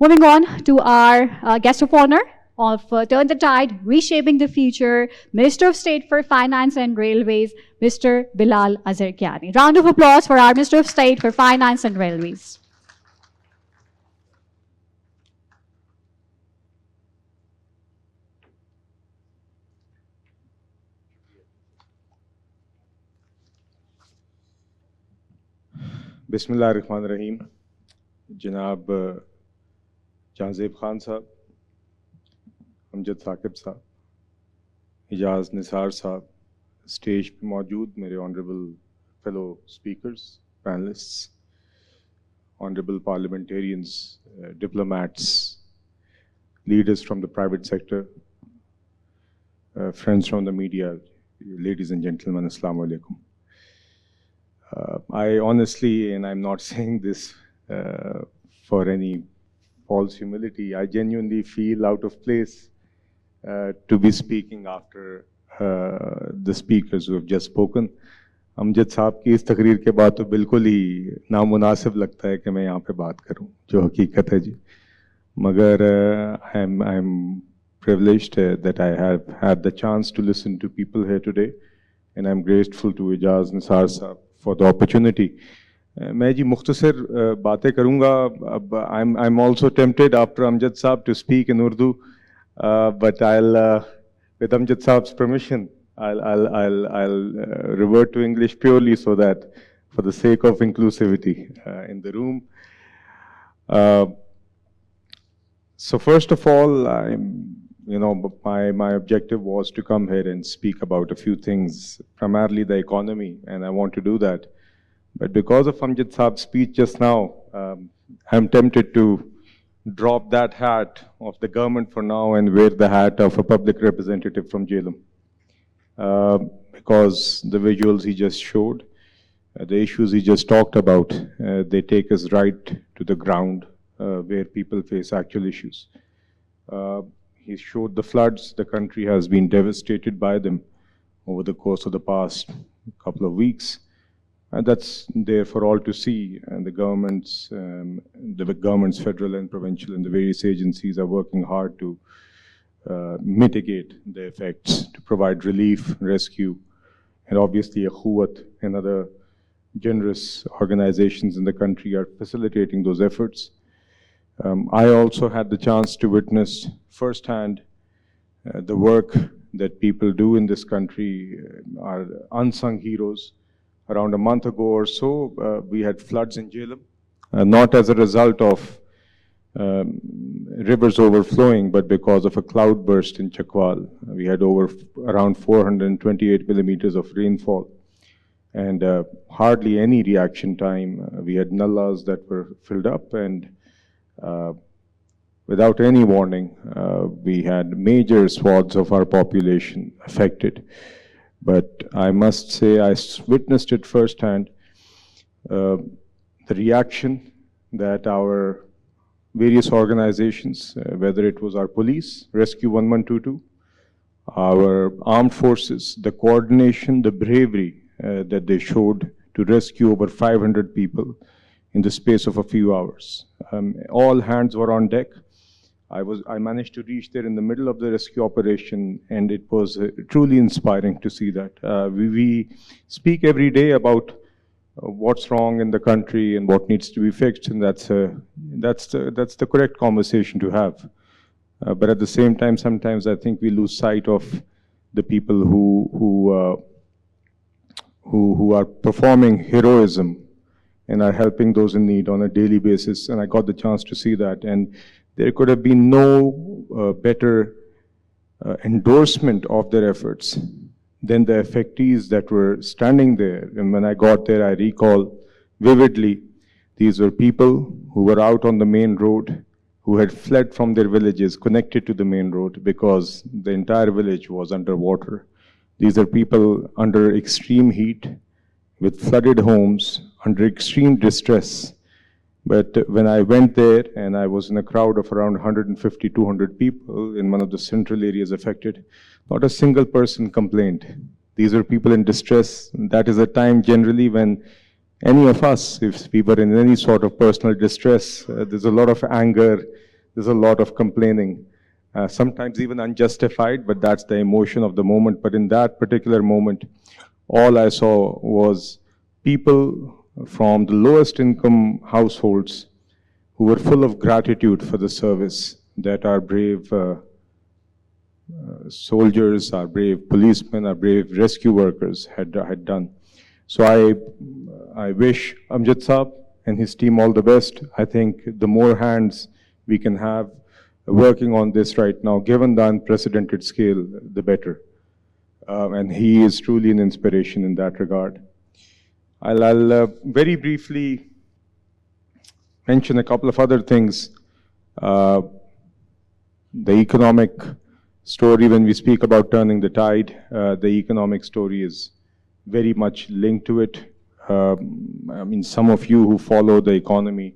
Moving on to our guest of honor of Turn the Tide, Reshaping the Future, Minister of State for Finance and Railways, Mr. Bilal Azhar Kayani. Round of applause for our Minister of State for Finance and Railways. बिस्मिल्लाहिर्रहमानिर्रहीम जनाब जहांजेब खान साहब, अमजद साकिब साहब, इजाज़ निसार साहब, stage पे मौजूद मेरे honourable fellow speakers, panellists, honourable parliamentarians, diplomats, leaders from the private sector, friends from the media, ladies and gentlemen, Assalamu alaikum. I honestly, and I'm not saying this for any false humility, I genuinely feel out of place to be speaking after the speakers who have just spoken. Amjad साहब की इस तकरीर के बाद तो बिल्कुल ही नामुनासिब लगता है कि मैं यहाँ पे बात करूँ, जो हकीकत है जी. मगर I'm privileged that I have had the chance to listen to people here today, and I'm grateful to Ijaz Nisar साहब for the opportunity. मैं जी मुख्तसर बातें करूँगा. अब I'm also tempted after Amjad Saab to speak in Urdu, but I'll with Amjad Saab's permission I'll revert to English purely so that for the sake of inclusivity in the room. So first of all, my objective was to come here and speak about a few things, primarily the economy, and I want to do that. But because of Amjad Saab's speech just now, I'm tempted to drop that hat of the government for now and wear the hat of a public representative from Jhelum. Because the visuals he just showed, the issues he just talked about, they take us right to the ground where people face actual issues. He showed the floods. The country has been devastated by them over the course of the past couple of weeks. And that's there for all to see. And the governments, federal and provincial, and the various agencies are working hard to mitigate the effects, to provide relief, rescue, and obviously Akhuwat and other generous organizations in the country are facilitating those efforts. I also had the chance to witness firsthand the work that people do in this country, are unsung heroes. Around a month ago or so, we had floods in Jhelum, not as a result of rivers overflowing, but because of a cloud burst in Chakwal. We had around 428 millimeters of rainfall, and hardly any reaction time. We had nallas that were filled up, and without any warning, we had major swaths of our population affected. But I must say, I witnessed it firsthand, the reaction that our various organizations, whether it was our police, Rescue 1122, our armed forces, the coordination, the bravery that they showed to rescue over 500 people in the space of a few hours. All hands were on deck. I managed to reach there in the middle of the rescue operation, and it was truly inspiring to see that. We speak every day about what's wrong in the country and what needs to be fixed, and that's the correct conversation to have. But at the same time, sometimes I think we lose sight of the people who are performing heroism and are helping those in need on a daily basis. And I got the chance to see that, and there could have been no better endorsement of their efforts than the effectees that were standing there. And when I got there, I recall vividly, these were people who were out on the main road, who had fled from their villages connected to the main road because the entire village was underwater. These are people under extreme heat, with flooded homes, under extreme distress. But when I went there, and I was in a crowd of around 150, 200 people in one of the central areas affected, not a single person complained. These are people in distress. That is a time generally when any of us, if we were in any sort of personal distress, there's a lot of anger, there's a lot of complaining, sometimes even unjustified, but that's the emotion of the moment. But in that particular moment, all I saw was people from the lowest income households who were full of gratitude for the service that our brave soldiers, our brave policemen, our brave rescue workers had done. So I wish Amjad Saab and his team all the best. I think the more hands we can have working on this right now, given the unprecedented scale, the better. And he is truly an inspiration in that regard. I'll very briefly mention a couple of other things. The economic story, when we speak about turning the tide, the economic story is very much linked to it. I mean, some of you who follow the economy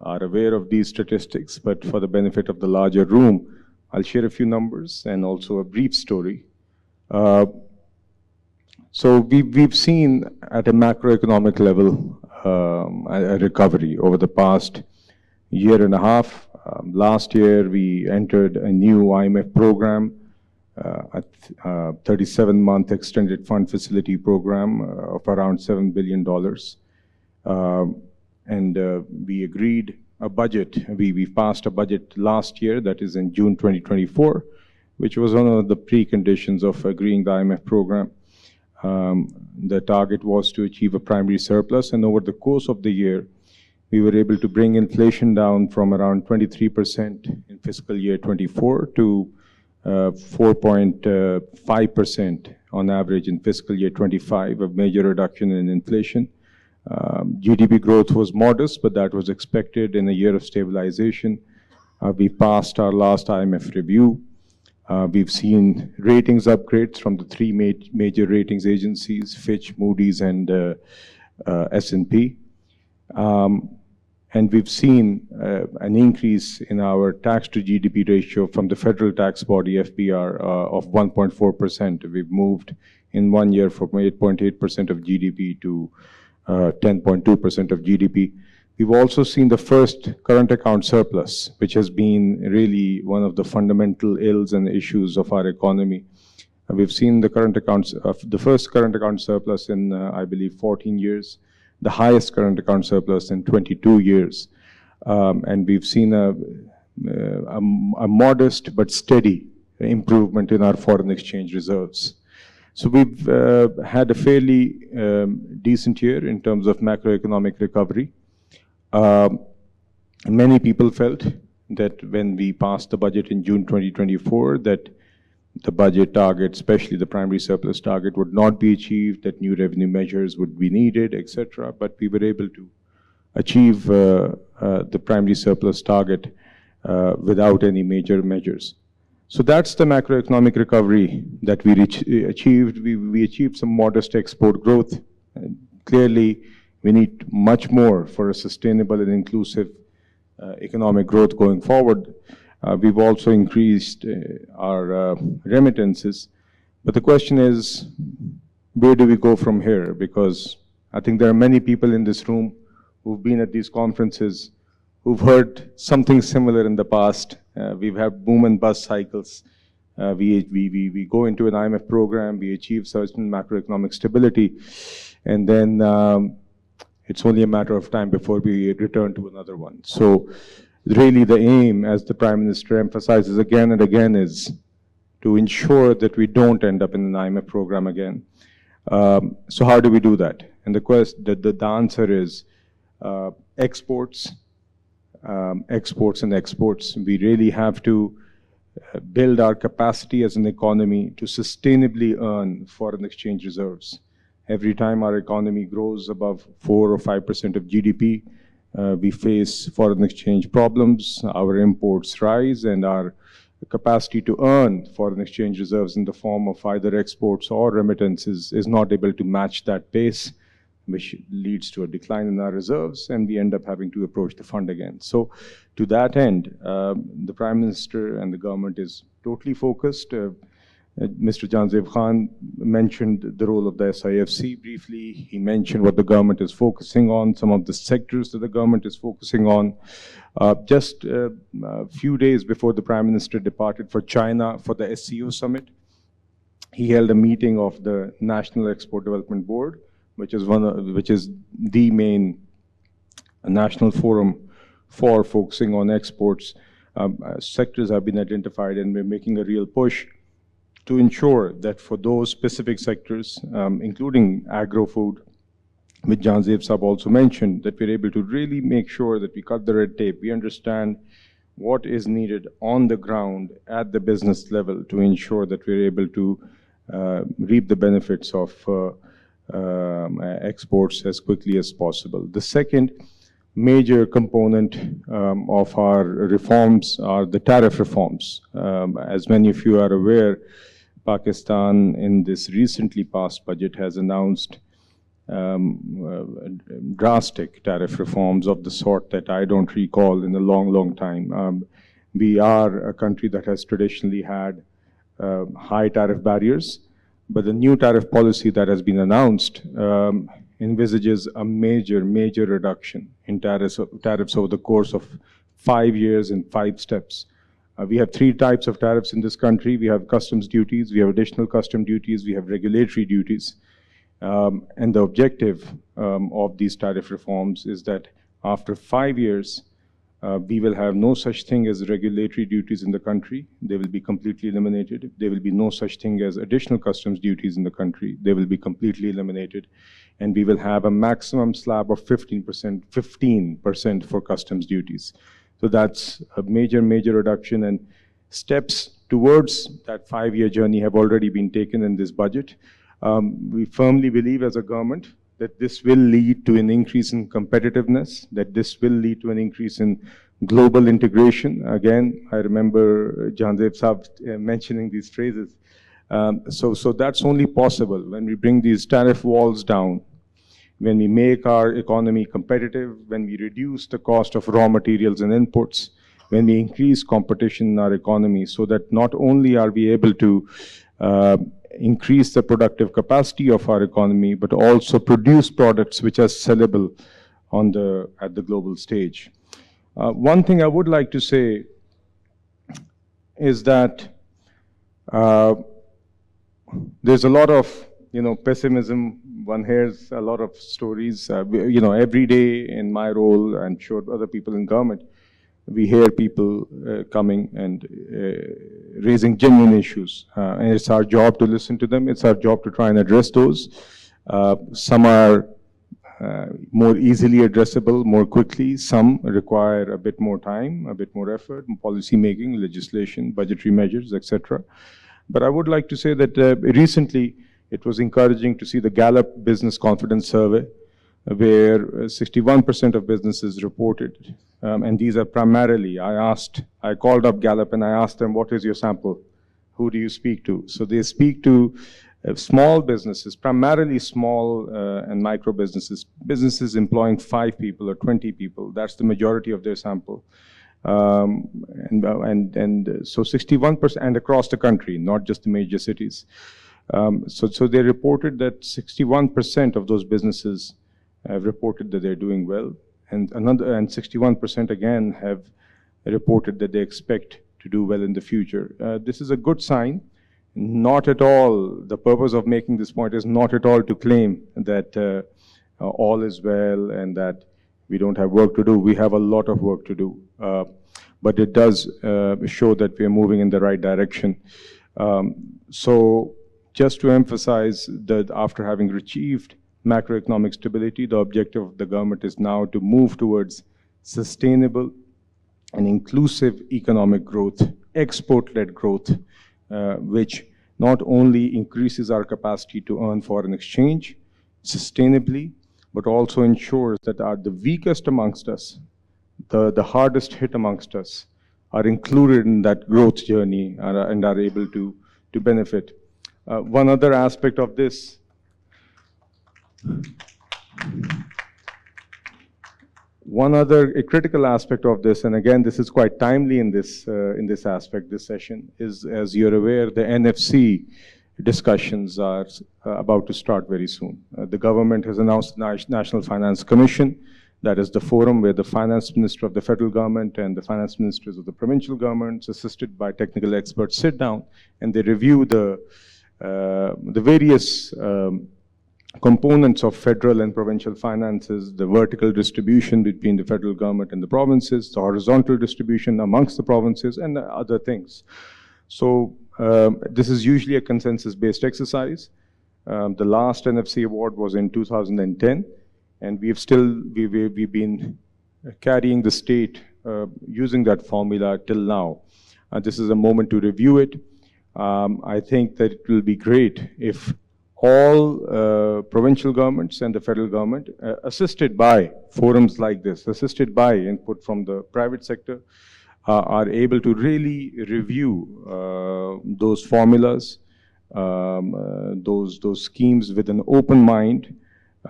are aware of these statistics, but for the benefit of the larger room, I'll share a few numbers and also a brief story. So we've seen at a macroeconomic level a recovery over the past year and a half. Last year, we entered a new IMF program, a 37-month extended fund facility program of around $7 billion. And we agreed a budget. We passed a budget last year, that is in June 2024, which was one of the preconditions of agreeing the IMF program. The target was to achieve a primary surplus, and over the course of the year, we were able to bring inflation down from around 23% in fiscal year 24 to 4.5% on average in fiscal year 25, a major reduction in inflation. GDP growth was modest, but that was expected in a year of stabilization. We passed our last IMF review. We've seen ratings upgrades from the three major ratings agencies, Fitch, Moody's, and S&P. And we've seen an increase in our tax to GDP ratio from the federal tax body, FBR, of 1.4%. We've moved in 1 year from 8.8% of GDP to 10.2% of GDP. We've also seen the first current account surplus, which has been really one of the fundamental ills and issues of our economy. We've seen the first current account surplus in, I believe, 14 years. The highest current account surplus in 22 years. And we've seen a modest but steady improvement in our foreign exchange reserves. So we've had a fairly decent year in terms of macroeconomic recovery. Many people felt that when we passed the budget in June 2024, that the budget target, especially the primary surplus target, would not be achieved, that new revenue measures would be needed, etc. But we were able to achieve the primary surplus target without any major measures. So that's the macroeconomic recovery that we achieved. We achieved some modest export growth. Clearly, we need much more for a sustainable and inclusive economic growth going forward. We've also increased our remittances. But the question is, where do we go from here? Because I think there are many people in this room who've been at these conferences who've heard something similar in the past. We've had boom and bust cycles. We go into an IMF program, we achieve certain macroeconomic stability, and then it's only a matter of time before we return to another one. So really the aim, as the Prime Minister emphasizes again and again, is to ensure that we don't end up in an IMF program again. So how do we do that? And the answer is exports, exports and exports. We really have to build our capacity as an economy to sustainably earn foreign exchange reserves. Every time our economy grows above 4 or 5% of GDP, we face foreign exchange problems, our imports rise, and our capacity to earn foreign exchange reserves in the form of either exports or remittances is not able to match that pace, which leads to a decline in our reserves, and we end up having to approach the fund again. So to that end, the Prime Minister and the government is totally focused. Mr. Janzeeb Khan mentioned the role of the SIFC briefly. He mentioned what the government is focusing on, some of the sectors that the government is focusing on. Just a few days before the Prime Minister departed for China for the SCO summit, he held a meeting of the National Export Development Board, which is the main national forum for focusing on exports. Sectors have been identified, and we're making a real push to ensure that for those specific sectors, including agro-food, which Janzeeb Saab also mentioned, that we're able to really make sure that we cut the red tape. We understand what is needed on the ground at the business level to ensure that we're able to reap the benefits of exports as quickly as possible. The second major component of our reforms are the tariff reforms. As many of you are aware, Pakistan in this recently passed budget has announced drastic tariff reforms of the sort that I don't recall in a long time. We are a country that has traditionally had high tariff barriers, but the new tariff policy that has been announced envisages a major reduction in tariffs over the course of 5 years in 5 steps. We have 3 types of tariffs in this country. We have customs duties, we have additional custom duties, we have regulatory duties. And the objective of these tariff reforms is that after 5 years, we will have no such thing as regulatory duties in the country. They will be completely eliminated. There will be no such thing as additional customs duties in the country. They will be completely eliminated. And we will have a maximum slab of 15% for customs duties. So that's a major reduction, and steps towards that 5-year journey have already been taken in this budget. We firmly believe as a government that this will lead to an increase in competitiveness, that this will lead to an increase in global integration. Again, I remember Janzeeb Saab mentioning these phrases. So that's only possible when we bring these tariff walls down, when we make our economy competitive, when we reduce the cost of raw materials and inputs, when we increase competition in our economy, so that not only are we able to increase the productive capacity of our economy, but also produce products which are sellable at the global stage. One thing I would like to say is that there's a lot of pessimism. One hears a lot of stories. Every day in my role, I'm sure other people in government, we hear people coming and raising genuine issues. And it's our job to listen to them. It's our job to try and address those. Some are more easily addressable more quickly. Some require a bit more time, a bit more effort, policy making, legislation, budgetary measures, etc. But I would like to say that recently it was encouraging to see the Gallup Business Confidence Survey, where 61% of businesses reported, and these are primarily, I called up Gallup and I asked them, what is your sample? Who do you speak to? So they speak to small businesses, primarily small and micro businesses, businesses employing 5 people or 20 people. That's the majority of their sample. So 61%, and across the country, not just the major cities. So they reported that 61% of those businesses have reported that they're doing well, and 61% again have reported that they expect to do well in the future. This is a good sign. Not at all, the purpose of making this point is not at all to claim that all is well and that we don't have work to do. We have a lot of work to do, but it does show that we are moving in the right direction. So just to emphasize that after having achieved macroeconomic stability, the objective of the government is now to move towards sustainable and inclusive economic growth, export-led growth, which not only increases our capacity to earn foreign exchange sustainably, but also ensures that the weakest amongst us, the hardest hit amongst us, are included in that growth journey and are able to benefit. One other aspect of this One other critical aspect of this, and again, this is quite timely in this aspect, this session, is, as you're aware, the NFC discussions are about to start very soon. The government has announced the National Finance Commission. That is the forum where the finance minister of the federal government and the finance ministers of the provincial governments, assisted by technical experts, sit down and they review the various components of federal and provincial finances, the vertical distribution between the federal government and the provinces, the horizontal distribution amongst the provinces, and other things. So this is usually a consensus-based exercise. The last NFC award was in 2010, and we've been carrying the state using that formula till now. This is a moment to review it. I think that it will be great if all provincial governments and the federal government, assisted by forums like this, assisted by input from the private sector, are able to really review those formulas, those schemes with an open mind,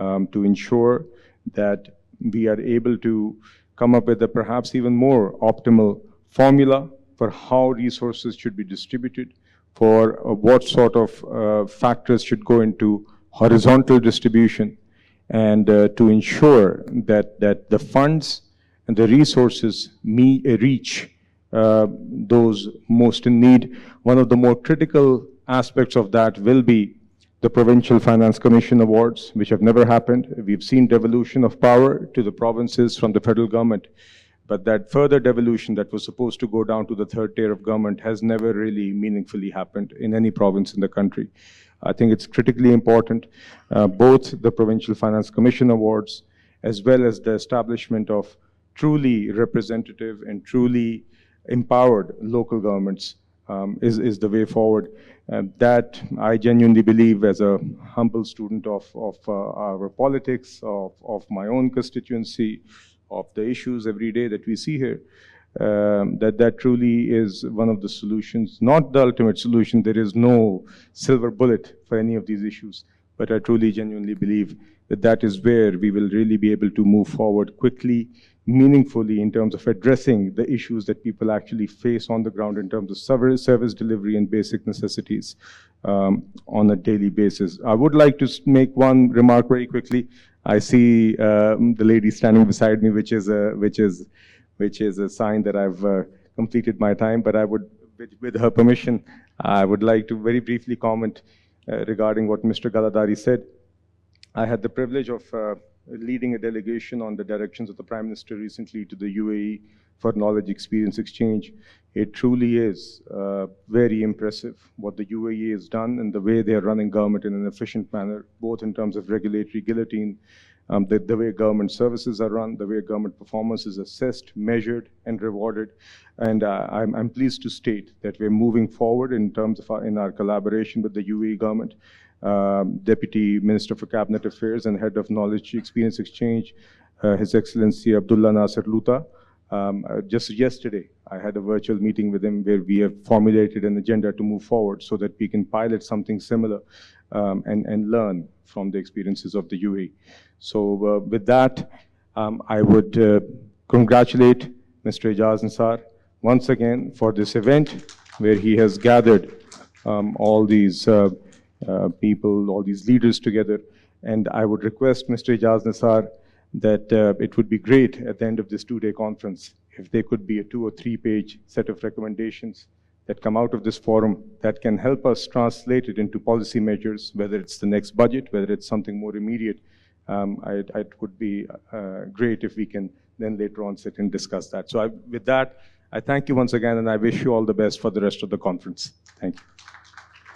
to ensure that we are able to come up with a perhaps even more optimal formula for how resources should be distributed, for what sort of factors should go into horizontal distribution, and to ensure that the funds and the resources reach those most in need. One of the more critical aspects of that will be the Provincial Finance Commission awards, which have never happened. We've seen devolution of power to the provinces from the federal government, but that further devolution that was supposed to go down to the third tier of government has never really meaningfully happened in any province in the country. I think it's critically important, both the Provincial Finance Commission awards, as well as the establishment of truly representative and truly empowered local governments is the way forward. That I genuinely believe, as a humble student of our politics, of my own constituency, of the issues every day that we see here, that truly is one of the solutions, not the ultimate solution. There is no silver bullet for any of these issues, but I truly genuinely believe that is where we will really be able to move forward quickly, meaningfully, in terms of addressing the issues that people actually face on the ground in terms of service delivery and basic necessities on a daily basis. I would like to make one remark very quickly. I see the lady standing beside me, which is a sign that I've completed my time. But I would, with her permission, I would like to very briefly comment regarding what Mr. Galadari said. I had the privilege of leading a delegation on the directions of the Prime Minister recently to the UAE for knowledge experience exchange. It truly is very impressive what the UAE has done and the way they are running government in an efficient manner, both in terms of regulatory guillotine, the way government services are run, the way government performance is assessed, measured, and rewarded. And I'm pleased to state that we're moving forward in terms of in our collaboration with the UAE government. Deputy Minister for Cabinet Affairs and Head of Knowledge Experience Exchange, His Excellency Abdullah Nasser Luta. Just yesterday, I had a virtual meeting with him where we have formulated an agenda to move forward so that we can pilot something similar and learn from the experiences of the UAE. So with that, I would congratulate Mr. Ijaz Ansar once again for this event where he has gathered all these people, all these leaders together. And I would request Mr. Ijaz Ansar that it would be great at the end of this two-day conference if there could be a 2 or 3 page set of recommendations that come out of this forum that can help us translate it into policy measures, whether it's the next budget, whether it's something more immediate. It would be great if we can then later on sit and discuss that. So with that, I thank you once again, and I wish you all the best for the rest of the conference. Thank you.